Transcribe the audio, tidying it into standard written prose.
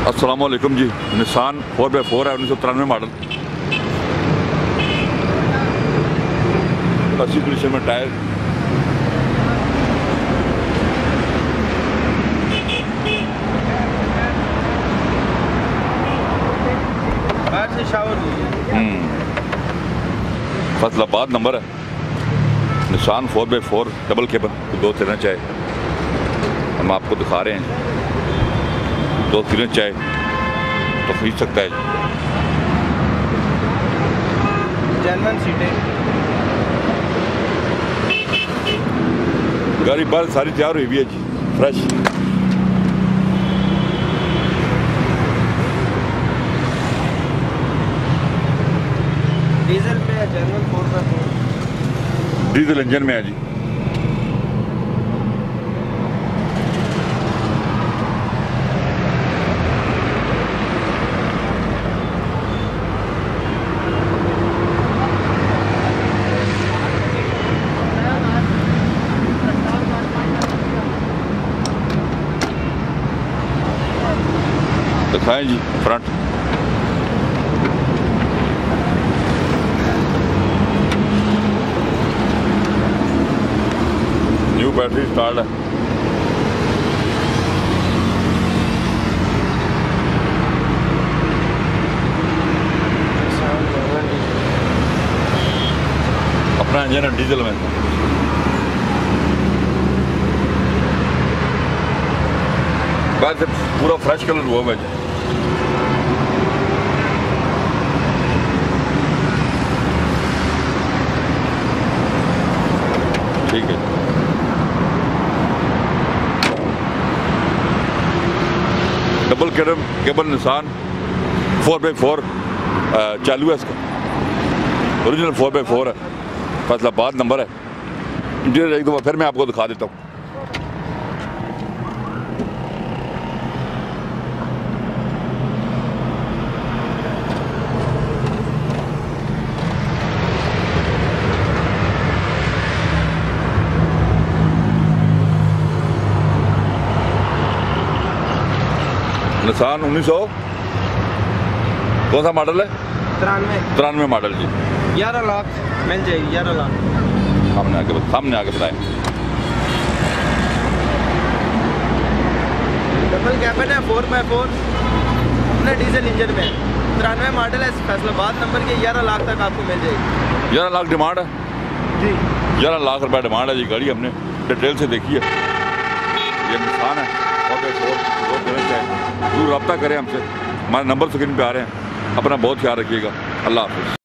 अस्सलामुअलैकुम जी। Nissan 4x4 है, 1993 model, 80 condition में टायर। फैसलाबाद नंबर है। Nissan 4x4 double cable, 2 seater चाहे हम आपको दिखा रहे हैं। 2 सीटर चाहे तो खरीद सकता है। जेन्युइन सीटें, गाड़ी बाहर सारी तैयार हुई भी है जी, फ्रेश। डीजल पे है, जेन्युइन 4x4 डीजल इंजन में है जी। दिखाएं जी फ्रंट। न्यू बैटरी स्टार्ट है। अपना इंजन है डीजल में। वैसे पूरा फ्रेश कलर हुआ है जी। ठीक है। डबल केबल निसान 4x4 चालू है इसका। ओरिजिनल 4x4 है, फैसलाबाद नंबर है। इंटीरियर एक दफ़ा फिर मैं आपको दिखा देता हूँ। निसान 1900 कौन सा मॉडल है? 93 मॉडल जी। 11 लाख मिल जाएगी, 11 लाख। सामने आके बताएं। डबल कैबिन है, 4x4 अपने डीजल इंजन में 93 मॉडल है, फैसलाबाद नंबर के 11 लाख तक आपको मिल जाएगी। 11 लाख डिमांड है जी, 11 लाख रुपए डिमांड है जी। गाड़ी हमने डिटेल से देखी है। ये निसान है 4x4, जरूर रब्ता करें हमसे। हमारे नंबर स्क्रीन पे आ रहे हैं। अपना बहुत ख्याल रखिएगा। अल्लाह हाफिज़।